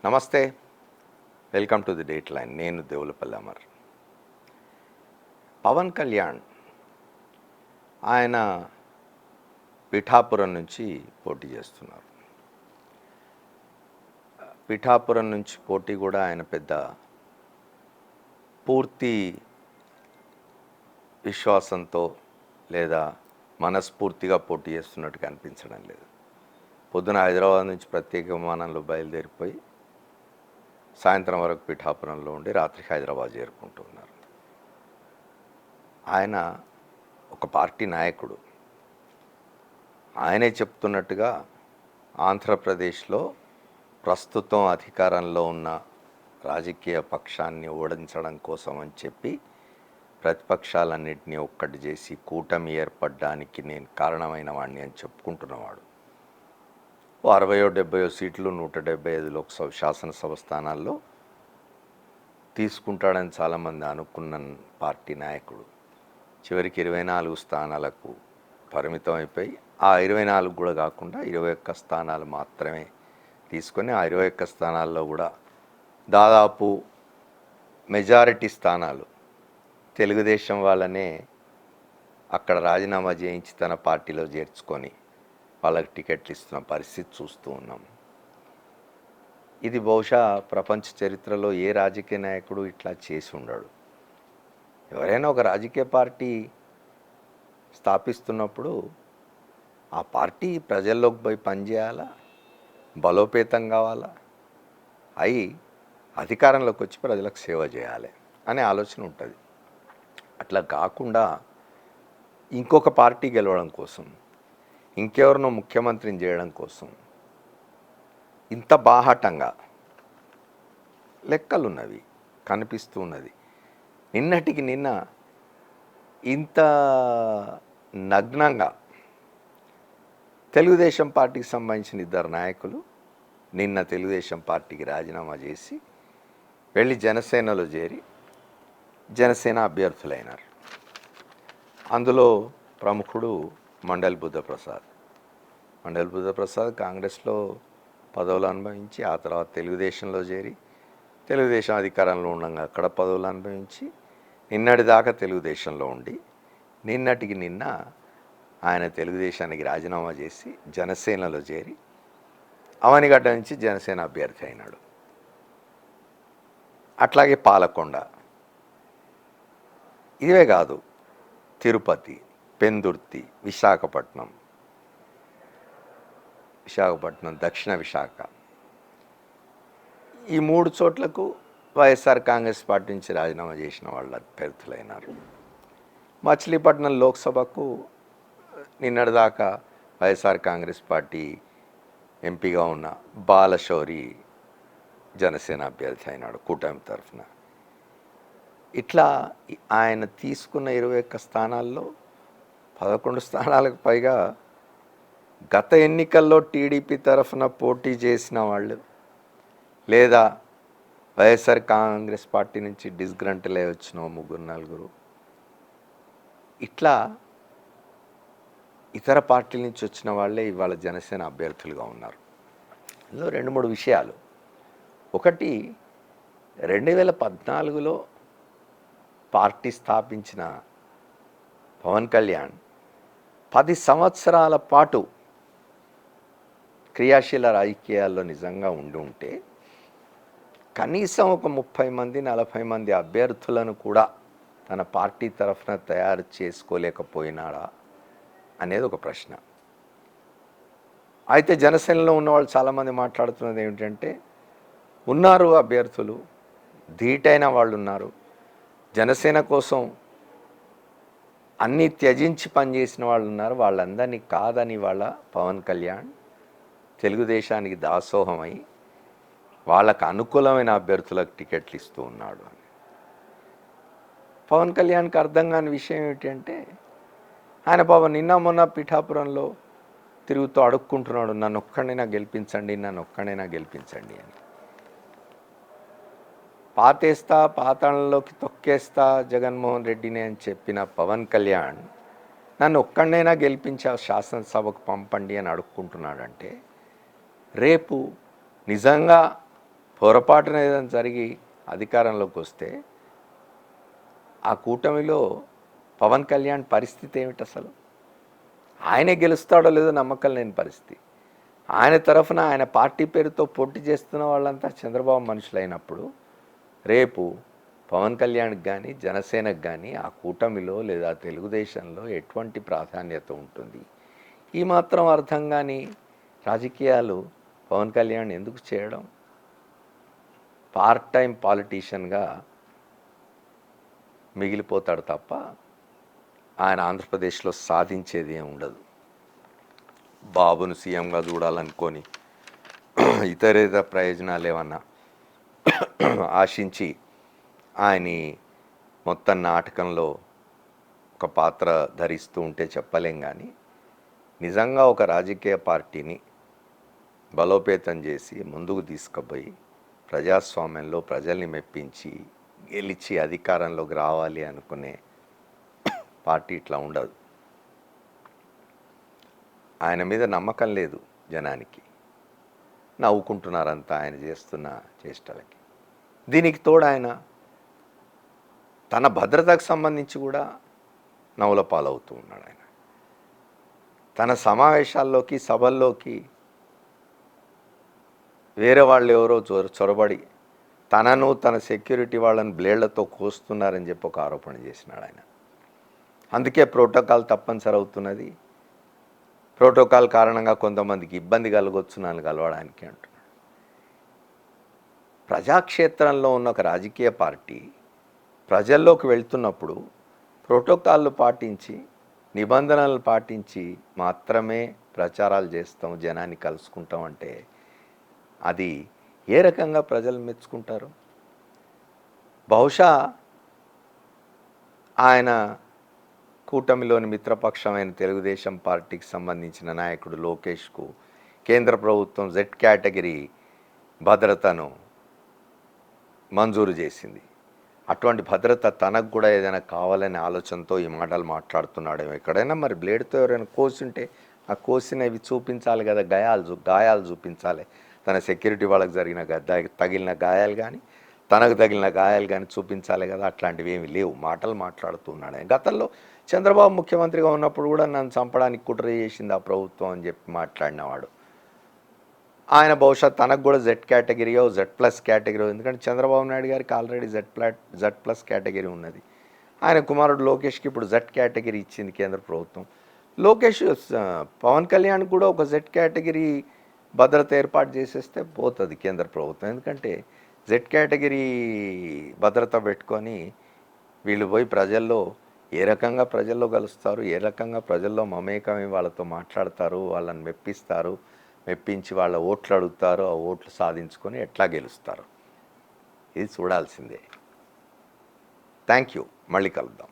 నమస్తే, welcome to the date line. నేను దేవులపల్లి అమర్. పవన్ కళ్యాణ్ ఆయన పిఠాపురం నుంచి పోటీ చేస్తున్నారు. పిఠాపురం నుంచి పోటీ కూడా ఆయన పెద్ద పూర్తి విశ్వాసంతో లేదా మనస్ఫూర్తిగా పోటీ చేస్తున్నట్టుగా అనిపించడం లేదు. పొద్దున హైదరాబాద్ నుంచి ప్రత్యేక విమానంలో బయలుదేరిపోయి సాయంత్రం వరకు పిఠాపురంలో ఉండి రాత్రికి హైదరాబాద్ చేరుకుంటూ ఉన్నారు. ఆయన ఒక పార్టీ నాయకుడు. ఆయనే చెప్తున్నట్టుగా ఆంధ్రప్రదేశ్లో ప్రస్తుతం అధికారంలో ఉన్న రాజకీయ పక్షాన్ని ఓడించడం కోసం అని చెప్పి ప్రతిపక్షాలన్నింటినీ ఒక్కటి చేసి కూటమి ఏర్పడడానికి నేను కారణమైన వాడిని అని చెప్పుకుంటున్నవాడు. 60-70 సీట్లు 175 లోక్సభ శాసనసభ స్థానాల్లో తీసుకుంటాడని చాలామంది అనుకున్న పార్టీ నాయకుడు చివరికి 24 స్థానాలకు పరిమితం అయిపోయి ఆ 24 కూడా కాకుండా 21 స్థానాలు మాత్రమే తీసుకొని ఆ 21 స్థానాల్లో కూడా దాదాపు మెజారిటీ స్థానాలు తెలుగుదేశం వాళ్ళనే అక్కడ రాజీనామా చేయించి తన పార్టీలో చేర్చుకొని వాళ్ళకి టికెట్లు ఇస్తున్న పరిస్థితి చూస్తూ ఉన్నాం. ఇది బహుశా ప్రపంచ చరిత్రలో ఏ రాజకీయ నాయకుడు ఇట్లా చేసి ఉండడు. ఎవరైనా ఒక రాజకీయ పార్టీ స్థాపిస్తున్నప్పుడు ఆ పార్టీ ప్రజల్లోకి పోయి పనిచేయాలా, బలోపేతం కావాలా, అయి అధికారంలోకి వచ్చి ప్రజలకు సేవ చేయాలి అనే ఆలోచన ఉంటుంది. అట్లా కాకుండా ఇంకొక పార్టీ గెలవడం కోసం, ఇంకెవరినో ముఖ్యమంత్రిని చేయడం కోసం ఇంత బాహాటంగా లెక్కలున్నవి కనిపిస్తూ ఉన్నది. నిన్నటికి నిన్న ఇంత నగ్నంగా తెలుగుదేశం పార్టీకి సంబంధించిన 2 నాయకులు నిన్న తెలుగుదేశం పార్టీకి రాజీనామా చేసి వెళ్ళి జనసేనలో చేరి జనసేన అభ్యర్థులైనారు. అందులో ప్రముఖుడు మండల్ బుద్ధప్రసాద్. కాంగ్రెస్లో పదవులు అనుభవించి ఆ తర్వాత తెలుగుదేశంలో చేరి తెలుగుదేశం అధికారంలో ఉండగా అక్కడ పదవులు అనుభవించి నిన్నటిదాకా తెలుగుదేశంలో ఉండి నిన్నటికి నిన్న ఆయన తెలుగుదేశానికి రాజీనామా చేసి జనసేనలో చేరి అవనిగడ్డ నుంచి జనసేన అభ్యర్థి అయినాడు. అట్లాగే పాలకొండ, ఇవే కాదు తిరుపతి, పెందుర్తి, విశాఖపట్నం, దక్షిణ విశాఖ, ఈ 3 చోట్లకు వైఎస్ఆర్ కాంగ్రెస్ పార్టీ నుంచి రాజీనామా చేసిన వాళ్ళ అభ్యర్థులైనారు. మచిలీపట్నం లోక్సభకు నిన్నటిదాకా వైఎస్ఆర్ కాంగ్రెస్ పార్టీ ఎంపీగా ఉన్న బాలశౌరి జనసేన అభ్యర్థి అయినాడు కూటమి తరఫున. ఇట్లా ఆయన తీసుకున్న 21 స్థానాల్లో 11 స్థానాలకు పైగా గత ఎన్నికల్లో టీడీపీ తరఫున పోటీ చేసిన వాళ్ళు లేదా వైఎస్ఆర్ కాంగ్రెస్ పార్టీ నుంచి డిస్గ్రంటలే వచ్చిన 3-4 ఇట్లా ఇతర పార్టీల నుంచి వచ్చిన వాళ్ళే ఇవాళ జనసేన అభ్యర్థులుగా ఉన్నారు. ఇందులో 2-3 విషయాలు. ఒకటి, 2014లో పార్టీ స్థాపించిన పవన్ కళ్యాణ్ 10 సంవత్సరాల పాటు క్రియాశీల రాజకీయాల్లో నిజంగా ఉంటే కనీసం ఒక 30-40 మంది అభ్యర్థులను కూడా తన పార్టీ తరఫున తయారు చేసుకోలేకపోయినాడా అనేది ఒక ప్రశ్న. అయితే జనసేనలో ఉన్నవాళ్ళు చాలామంది మాట్లాడుతున్నది ఏమిటంటే ఉన్నారు అభ్యర్థులు, ధీటైన వాళ్ళు ఉన్నారు, జనసేన కోసం అన్నీ త్యజించి పనిచేసిన వాళ్ళు ఉన్నారు, వాళ్ళందరినీ కాదని వాళ్ళ పవన్ కళ్యాణ్ తెలుగుదేశానికి దాసోహమై వాళ్ళకు అనుకూలమైన అభ్యర్థులకు టికెట్లు ఇస్తూ ఉన్నాడు అని. పవన్ కళ్యాణ్కి అర్థం కాని విషయం ఏమిటంటే ఆయన పాపం నిన్న మొన్న పిఠాపురంలో తిరుగుతూ అడుక్కుంటున్నాడు, నన్ను ఒక్కడైనా గెలిపించండి అని. పాతాళంలోకి తొక్కేస్తా జగన్మోహన్ రెడ్డిని అని చెప్పిన పవన్ కళ్యాణ్ నన్ను ఒక్కడైనా గెలిపించి శాసనసభకు పంపండి అని అడుక్కుంటున్నాడంటే రేపు నిజంగా పొరపాటున ఏదైనా జరిగి అధికారంలోకి వస్తే ఆ కూటమిలో పవన్ కళ్యాణ్ పరిస్థితి ఏమిటి అసలు? ఆయనే గెలుస్తాడో లేదో నమ్మకం లేని పరిస్థితి. ఆయన తరఫున ఆయన పార్టీ పేరుతో పోటీ చేస్తున్న వాళ్ళంతా చంద్రబాబు మనుషులైనప్పుడు రేపు పవన్ కళ్యాణ్కి కానీ జనసేనకు కానీ ఆ కూటమిలో లేదా తెలుగుదేశంలో ఎటువంటి ప్రాధాన్యత ఉంటుంది? ఈ మాత్రం అర్థం కాని రాజకీయాలు పవన్ కళ్యాణ్ ఎందుకు చేయడం? పార్ట్ టైం పాలిటీషియన్గా మిగిలిపోతాడు తప్ప ఆయన ఆంధ్రప్రదేశ్లో సాధించేది ఏమి ఉండదు. బాబును సీఎంగా చూడాలనుకొని ఇతరేతర ప్రయోజనాలు ఏమన్నా ఆశించి ఆయన్ని మొత్తం నాటకంలో ఒక పాత్ర ధరిస్తూ ఉంటే చెప్పలేం. కానీ నిజంగా ఒక రాజకీయ పార్టీని బలోపేతం చేసి ముందుకు తీసుకుపోయి ప్రజాస్వామ్యంలో ప్రజల్ని మెప్పించి గెలిచి అధికారంలోకి రావాలి అనుకునే పార్టీ ఇట్లా ఉండదు. ఆయన మీద నమ్మకం లేదు జనానికి, నవ్వుకుంటున్నారంతా ఆయన చేస్తున్న చేష్టలకి. దీనికి తోడు ఆయన తన భద్రతకు సంబంధించి కూడా నవ్వుల పాలవుతూ ఉన్నాడు. ఆయన తన సమావేశాల్లోకి సభల్లోకి వేరే వాళ్ళు ఎవరో చొరబడి తనను తన సెక్యూరిటీ వాళ్ళని బ్లేడ్లతో కోస్తున్నారని చెప్పి ఒక ఆరోపణ చేసినాడు ఆయన. అందుకే ప్రోటోకాల్ తప్పనిసరి అవుతున్నది. ప్రోటోకాల్ కారణంగా కొంతమందికి ఇబ్బంది కలగొచ్చు నన్ను కలవడానికి అంటున్నాడు. ప్రజాక్షేత్రంలో ఉన్న ఒక రాజకీయ పార్టీ ప్రజల్లోకి వెళ్తున్నప్పుడు ప్రోటోకాల్లు పాటించి నిబంధనలు పాటించి మాత్రమే ప్రచారాలు చేస్తాం, జనాన్ని కలుసుకుంటాం అంటే అది ఏ రకంగా ప్రజలు మెచ్చుకుంటారు? బహుశా ఆయన కూటమిలోని మిత్రపక్షమైన తెలుగుదేశం పార్టీకి సంబంధించిన నాయకుడు లోకేష్కు కేంద్ర ప్రభుత్వం జెడ్ కేటగిరీ భద్రతను మంజూరు చేసింది. అటువంటి భద్రత తనకు కూడా ఏదైనా కావాలనే ఆలోచనతో ఈ మాటలు మాట్లాడుతున్నాడేమో. ఎక్కడైనా మరి బ్లేడ్తో ఎవరైనా కోసుంటే ఆ కోసినవి చూపించాలి కదా, గాయాలు చూపించాలి. తన సెక్యూరిటీ వాళ్ళకి తగిలిన గాయాలు కానీ తనకు తగిలిన గాయాలు కానీ చూపించాలి కదా. అట్లాంటివి ఏమి లేవు, మాటలు మాట్లాడుతున్నాడు. గతంలో చంద్రబాబు ముఖ్యమంత్రిగా ఉన్నప్పుడు కూడా నన్ను చంపడానికి కుట్ర చేసింది ఆ ప్రభుత్వం అని చెప్పి మాట్లాడినవాడు. ఆయన బహుశా తనకు కూడా జెడ్ కేటగిరీయో Z+ కేటగిరీ, ఎందుకంటే చంద్రబాబు నాయుడు గారికి ఆల్రెడీ Z+ కేటగిరీ ఉన్నది. ఆయన కుమారుడు లోకేష్కి ఇప్పుడు జెడ్ కేటగిరీ ఇచ్చింది కేంద్ర ప్రభుత్వం. పవన్ కళ్యాణ్ కూడా ఒక జెడ్ కేటగిరీ భద్రత ఏర్పాటు చేసేస్తే పోతుంది కేంద్ర ప్రభుత్వం. ఎందుకంటే జెడ్ కేటగిరీ భద్రత పెట్టుకొని వీళ్ళు పోయి ప్రజల్లో ఏ రకంగా ప్రజల్లో కలుస్తారు, ఏ రకంగా ప్రజల్లో మమేకమై వాళ్ళతో మాట్లాడతారు, వాళ్ళని మెప్పించి వాళ్ళ ఓట్లు అడుగుతారు, ఆ ఓట్లు సాధించుకొని ఎట్లా గెలుస్తారు, ఇది చూడాల్సిందే. Thank you. మళ్ళీ కలుద్దాం.